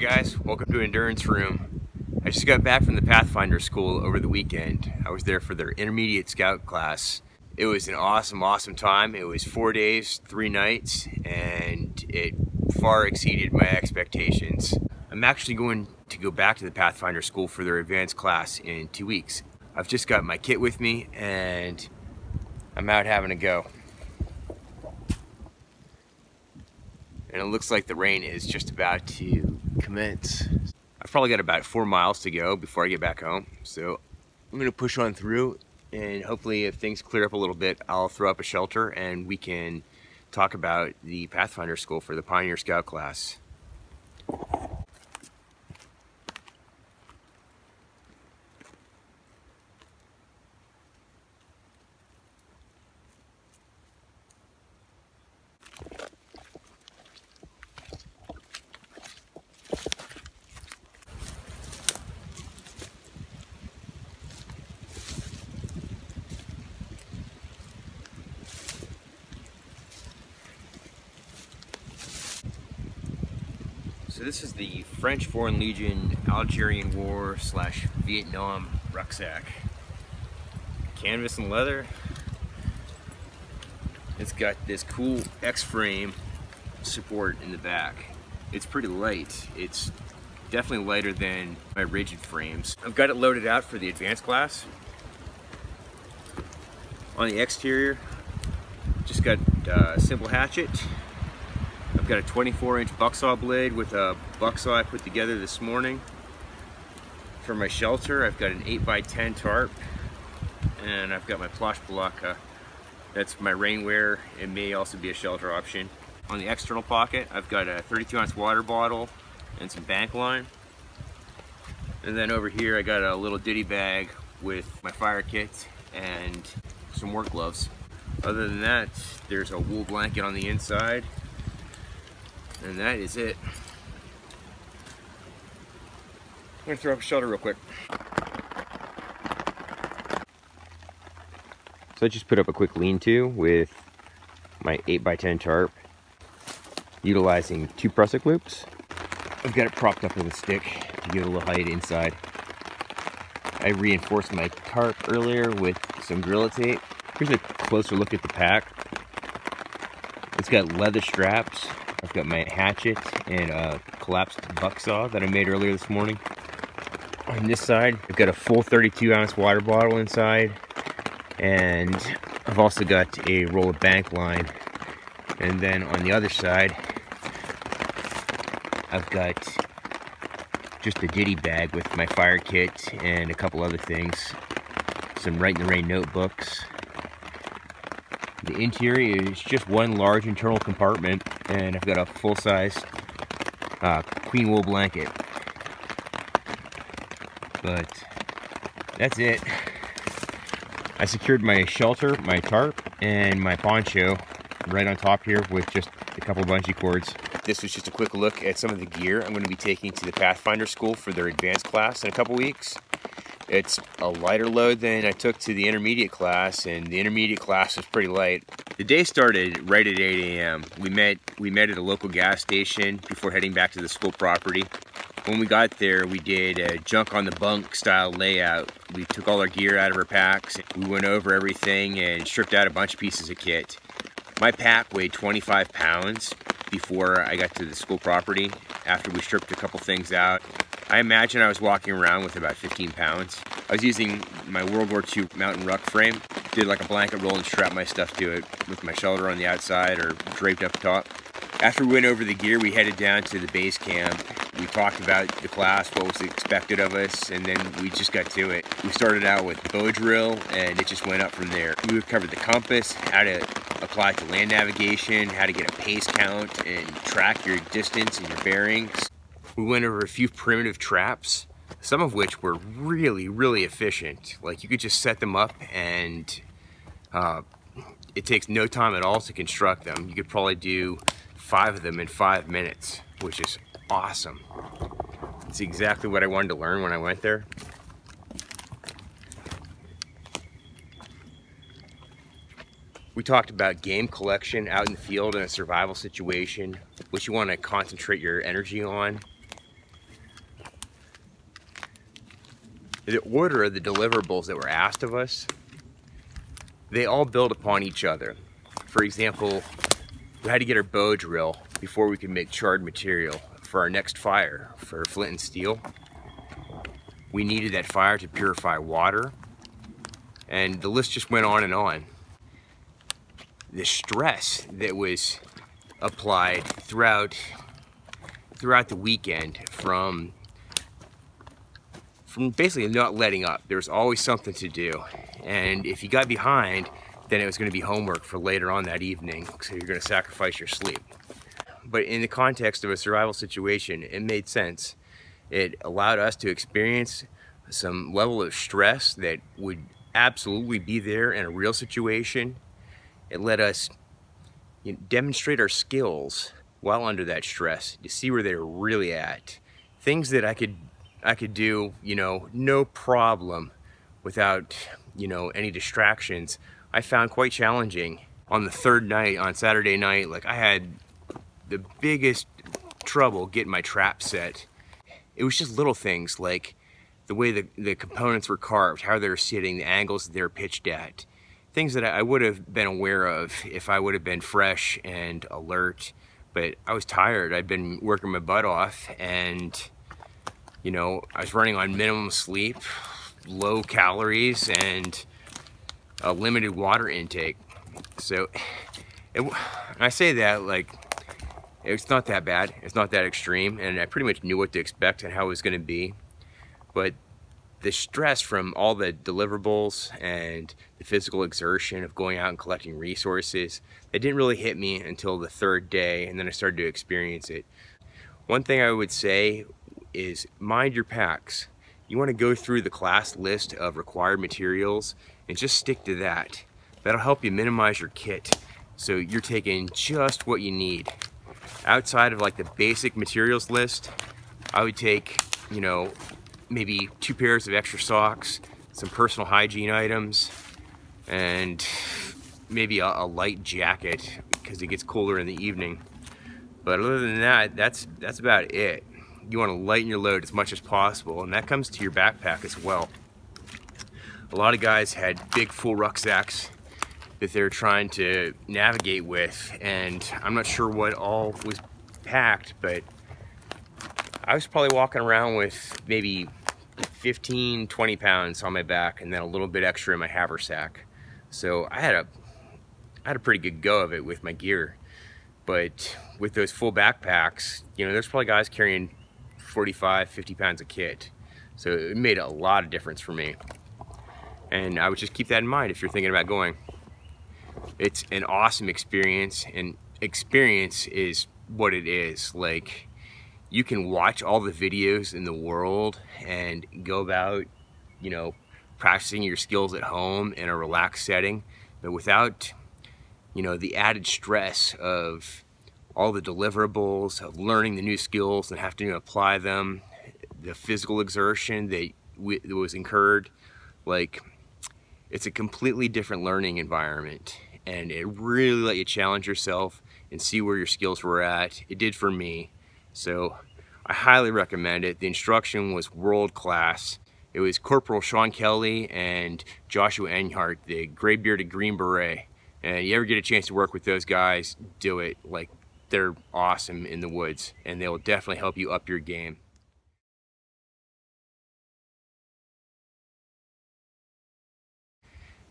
guys, welcome to Endurance Room. I just got back from the Pathfinder school over the weekend. I was there for their intermediate scout class. It was an awesome time. It was 4 days, 3 nights, and it far exceeded my expectations. I'm actually going to go back to the Pathfinder school for their advanced class in 2 weeks. I've just got my kit with me and I'm out having a go. And it looks like the rain is just about to commence. I've probably got about 4 miles to go before I get back home. So I'm gonna push on through, and hopefully if things clear up a little bit, I'll throw up a shelter and we can talk about the Pathfinder school for the Pioneer Scout class. So this is the French Foreign Legion Algerian War / Vietnam rucksack. Canvas and leather. It's got this cool X-frame support in the back. It's pretty light. It's definitely lighter than my rigid frames. I've got it loaded out for the advanced class. On the exterior, just got a simple hatchet. I've got a 24-inch bucksaw blade with a bucksaw I put together this morning. For my shelter, I've got an 8x10 tarp, and I've got my plush palaka. That's my rainwear. It may also be a shelter option. On the external pocket, I've got a 32-ounce water bottle and some bank line. And then over here, I got a little ditty bag with my fire kit and some work gloves. Other than that, there's a wool blanket on the inside. And that is it. I'm gonna throw up a shelter real quick. So I just put up a quick lean-to with my 8x10 tarp, utilizing 2 prusik loops. I've got it propped up with a stick to give it a little height inside. I reinforced my tarp earlier with some Gorilla Tape. Here's a closer look at the pack. It's got leather straps. I've got my hatchet and a collapsed bucksaw that I made earlier this morning. On this side, I've got a full 32-ounce water bottle inside, and I've also got a roll of bank line. And then on the other side, I've got just a ditty bag with my fire kit and a couple other things. Some Write in the Rain notebooks. The interior is just one large internal compartment, and I've got a full-size queen wool blanket. But that's it. I secured my shelter, my tarp, and my poncho right on top here with just a couple bungee cords. This was just a quick look at some of the gear I'm going to be taking to the Pathfinder school for their advanced class in a couple weeks. It's a lighter load than I took to the intermediate class, and the intermediate class was pretty light. The day started right at 8 a.m. We met at a local gas station before heading back to the school property. When we got there, we did a junk on the bunk style layout. We took all our gear out of our packs. We went over everything and stripped out a bunch of pieces of kit. My pack weighed 25 pounds before I got to the school property. After we stripped a couple things out, I imagine I was walking around with about 15 pounds. I was using my World War II mountain ruck frame. Did like a blanket roll and strapped my stuff to it with my shelter on the outside or draped up top. After we went over the gear, we headed down to the base camp. We talked about the class, what was expected of us, and then we just got to it. We started out with bow drill, and it just went up from there. We covered the compass, how to apply it to land navigation, how to get a pace count and track your distance and your bearings. We went over a few primitive traps, some of which were really efficient. Like, you could just set them up and it takes no time at all to construct them. You could probably do 5 of them in 5 minutes, which is awesome. It's exactly what I wanted to learn when I went there. We talked about game collection out in the field in a survival situation, what you want to concentrate your energy on. the order of the deliverables that were asked of us, they all build upon each other. For example, we had to get our bow drill before we could make charred material for our next fire for flint and steel. We needed that fire to purify water, and the list just went on and on. The stress that was applied throughout the weekend from basically not letting up. There was always something to do, and if you got behind, then it was going to be homework for later on that evening, so you're going to sacrifice your sleep. But in the context of a survival situation, it made sense. It allowed us to experience some level of stress that would absolutely be there in a real situation. It let us demonstrate our skills while under that stress to see where they're really at. Things that I could do, no problem without, any distractions, I found quite challenging. On the third night, on Saturday night, I had the biggest trouble getting my trap set. It was just little things like the way the components were carved, how they were sitting, the angles that they were pitched at. Things that I would have been aware of if I would have been fresh and alert, but I was tired. I'd been working my butt off, and I was running on minimum sleep, low calories, and a limited water intake. So I say that it's not that bad, it's not that extreme, and I pretty much knew what to expect and how it was going to be. But the stress from all the deliverables and the physical exertion of going out and collecting resources, it didn't really hit me until the third day, and then I started to experience it. One thing I would say is mind your packs. You want to go through the class list of required materials and just stick to that. That'll help you minimize your kit, so you're taking just what you need. Outside of the basic materials list, I would take, maybe 2 pairs of extra socks, some personal hygiene items, and maybe a light jacket because it gets colder in the evening. But other than that, that's about it. You want to lighten your load as much as possible, and that comes to your backpack as well. A lot of guys had big full rucksacks that they're trying to navigate with, and I'm not sure what all was packed, but I was probably walking around with maybe 15-20 pounds on my back, and then a little bit extra in my haversack. So I had a pretty good go of it with my gear. But with those full backpacks, there's probably guys carrying 45-50 pounds of kit. So it made a lot of difference for me. And I would just keep that in mind if you're thinking about going. It's an awesome experience, and experience is what it is. You can watch all the videos in the world and go about, practicing your skills at home in a relaxed setting, but without, the added stress of all the deliverables, of learning the new skills and having to apply them, the physical exertion that was incurred. It's a completely different learning environment, and it really let you challenge yourself and see where your skills were at. It did for me. So I highly recommend it. The instruction was world class. It was Corporal Sean Kelly and Joshua Enyhart, the gray bearded Green Beret. And you ever get a chance to work with those guys, do it. They're awesome in the woods, and they will definitely help you up your game.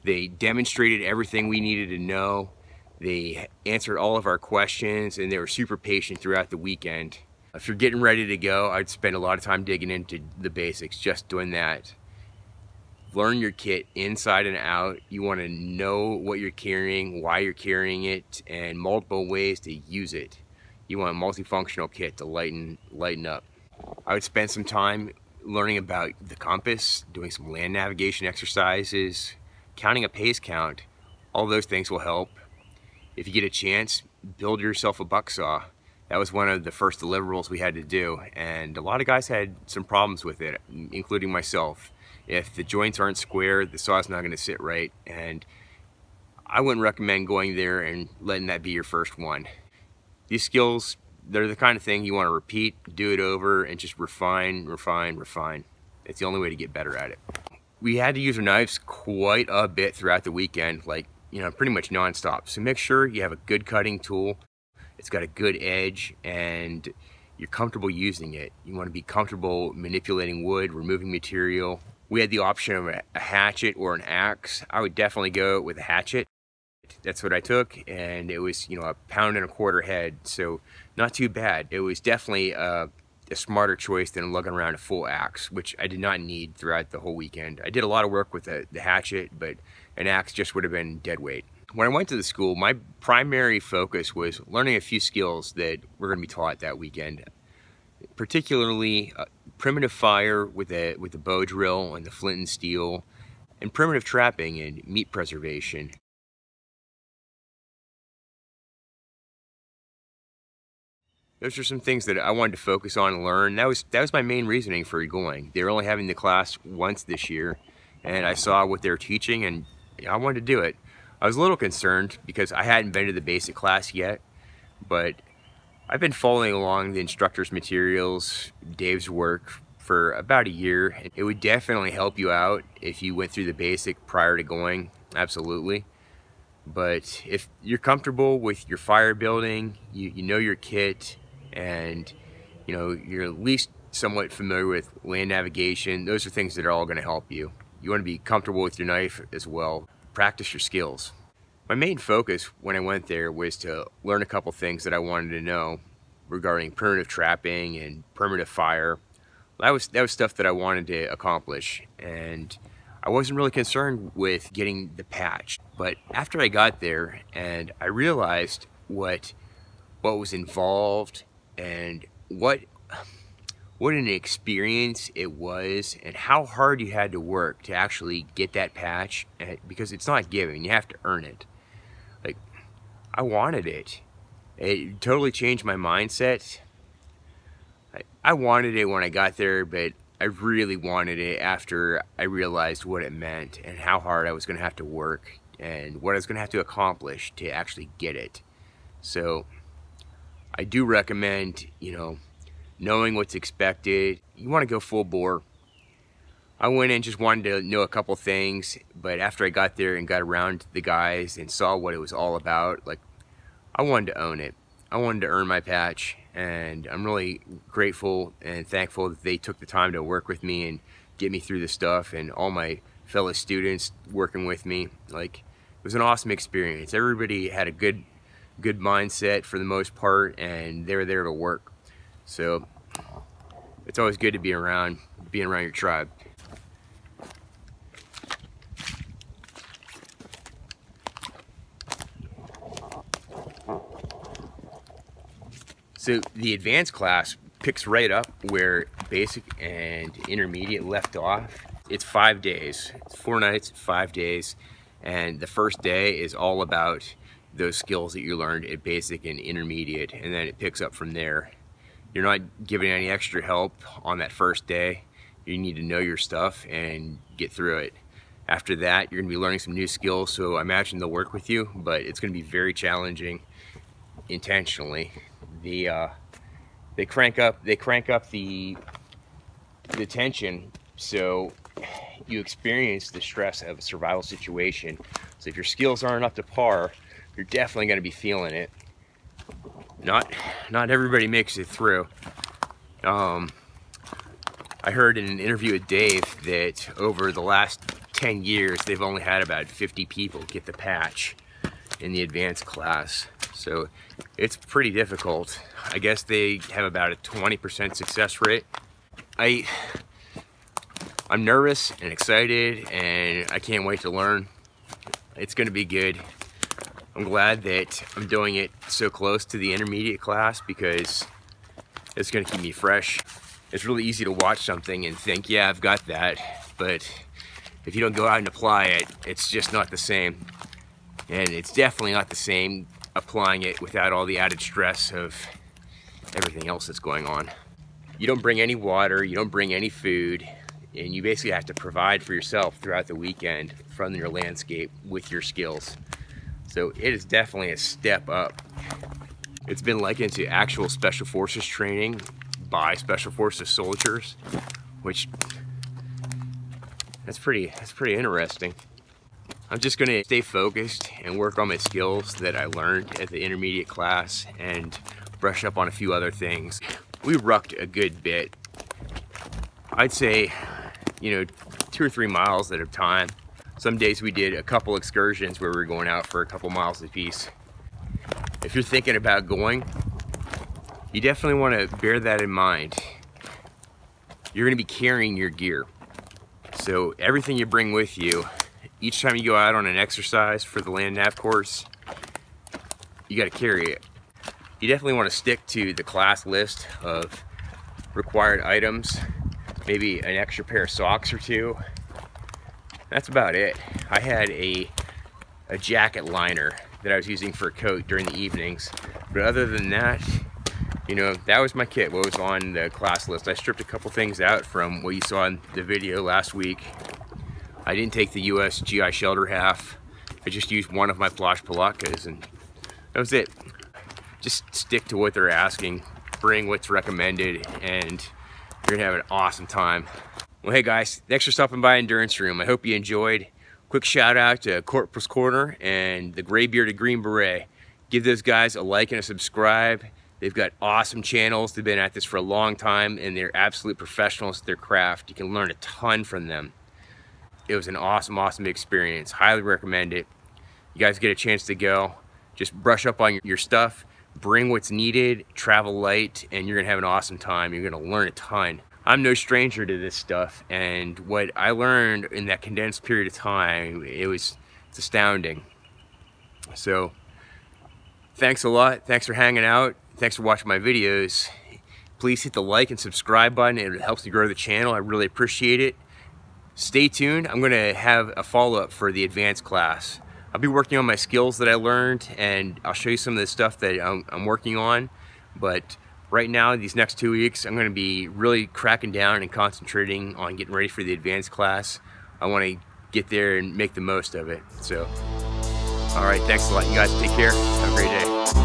They demonstrated everything we needed to know. They answered all of our questions, and they were super patient throughout the weekend. If you're getting ready to go, I'd spend a lot of time digging into the basics, just doing that. Learn your kit inside and out. You want to know what you're carrying, why you're carrying it, and multiple ways to use it. You want a multifunctional kit to lighten up. I would spend some time learning about the compass, doing some land navigation exercises, counting a pace count. All those things will help. If you get a chance, build yourself a buck saw. That was one of the first deliverables we had to do, and a lot of guys had some problems with it, including myself. If the joints aren't square, the saw's not going to sit right, and I wouldn't recommend going there and letting that be your first one. These skills, they're the kind of thing you want to repeat, do it over, and just refine. It's the only way to get better at it. We had to use our knives quite a bit throughout the weekend, like, you know, pretty much non-stop. So make sure you have a good cutting tool. It's got a good edge and you're comfortable using it. You want to be comfortable manipulating wood, removing material. We had the option of a hatchet or an axe. I would definitely go with a hatchet. That's what I took, and it was, you know, 1.25 pound head, so not too bad. It was definitely a smarter choice than lugging around a full axe, which I did not need throughout the whole weekend. I did a lot of work with the hatchet, but an axe just would have been dead weight. When I went to the school, my primary focus was learning a few skills that were going to be taught that weekend, particularly primitive fire with the bow drill and the flint and steel, and primitive trapping and meat preservation. Those are some things that I wanted to focus on and learn. That was my main reasoning for going. They were only having the class once this year, and I saw what they were teaching, and I wanted to do it. I was a little concerned because I hadn't been to the basic class yet, but I've been following along the instructor's materials, Dave's work, for about a year. It would definitely help you out if you went through the basic prior to going, absolutely. But if you're comfortable with your fire building, you know your kit, and you know you're at least somewhat familiar with land navigation, those are things that are all going to help you. You want to be comfortable with your knife as well. Practice your skills. My main focus when I went there was to learn a couple things that I wanted to know regarding primitive trapping and primitive fire. That was stuff that I wanted to accomplish, and I wasn't really concerned with getting the patch. But after I got there and I realized what was involved and what an experience it was, and how hard you had to work to actually get that patch, because it's not given, you have to earn it. Like, I wanted it. It totally changed my mindset. I wanted it when I got there, but I really wanted it after I realized what it meant and how hard I was going to have to work and what I was going to have to accomplish to actually get it. So I do recommend, you know, knowing what's expected. You want to go full bore. I went in just wanted to know a couple things, but after I got there and got around the guys and saw what it was all about, like, I wanted to own it. I wanted to earn my patch, and I'm really grateful and thankful that they took the time to work with me and get me through the stuff, and all my fellow students working with me. Like, it was an awesome experience. Everybody had a good mindset for the most part, and they were there to work. So it's always good to be around your tribe. So the advanced class picks right up where basic and intermediate left off. It's 5 days. It's 4 nights, 5 days. And the first day is all about those skills that you learned at basic and intermediate, and then it picks up from there. You're not giving any extra help on that first day. You need to know your stuff and get through it. After that, you're gonna be learning some new skills, so I imagine they'll work with you, but it's gonna be very challenging intentionally. They crank up the tension, so you experience the stress of a survival situation. So if your skills aren't up to par, you're definitely going to be feeling it. Not everybody makes it through. I heard in an interview with Dave that over the last 10 years they've only had about 50 people get the patch in the advanced class. So it's pretty difficult. I guess they have about a 20% success rate. I'm nervous and excited, and I can't wait to learn. It's gonna be good. I'm glad that I'm doing it so close to the intermediate class because it's gonna keep me fresh. It's really easy to watch something and think, yeah, I've got that, but if you don't go out and apply it, it's just not the same. And it's definitely not the same applying it without all the added stress of everything else that's going on. You don't bring any water, you don't bring any food, and you basically have to provide for yourself throughout the weekend from your landscape with your skills. So it is definitely a step up. It's been likened to actual Special Forces training by Special Forces soldiers, which That's pretty interesting. I'm just gonna stay focused and work on my skills that I learned at the intermediate class and brush up on a few other things. We rucked a good bit. I'd say, you know, 2 or 3 miles at a time. Some days we did a couple excursions where we were going out for a couple miles apiece. If you're thinking about going, you definitely want to bear that in mind. You're going to be carrying your gear. So everything you bring with you, each time you go out on an exercise for the land nav course, you got to carry it. You definitely want to stick to the class list of required items, maybe an extra pair of socks or 2. That's about it. I had a jacket liner that I was using for a coat during the evenings, but other than that, you know, that was my kit, what was on the class list. I stripped a couple things out from what you saw in the video last week. I didn't take the US GI shelter half. I just used one of my plush palakas, and that was it. Just stick to what they're asking, bring what's recommended, and you're gonna have an awesome time. Well, hey guys, thanks for stopping by Endurance Room. I hope you enjoyed. Quick shout out to Corporal's Corner and the Gray Bearded Green Beret. Give those guys a like and a subscribe. They've got awesome channels. They've been at this for a long time, and they're absolute professionals at their craft. You can learn a ton from them. It was an awesome experience. Highly recommend it. You guys get a chance to go, just brush up on your stuff, bring what's needed, travel light, and you're gonna have an awesome time. You're gonna learn a ton. I'm no stranger to this stuff, and what I learned in that condensed period of time, it's astounding. So thanks a lot. Thanks for hanging out. Thanks for watching my videos. Please hit the like and subscribe button. It helps me grow the channel. I really appreciate it. Stay tuned. I'm gonna have a follow-up for the advanced class. I'll be working on my skills that I learned, and I'll show you some of the stuff that I'm working on. But right now, these next 2 weeks, I'm gonna be really cracking down and concentrating on getting ready for the advanced class. I wanna get there and make the most of it. So, all right, thanks a lot. You guys take care. Have a great day.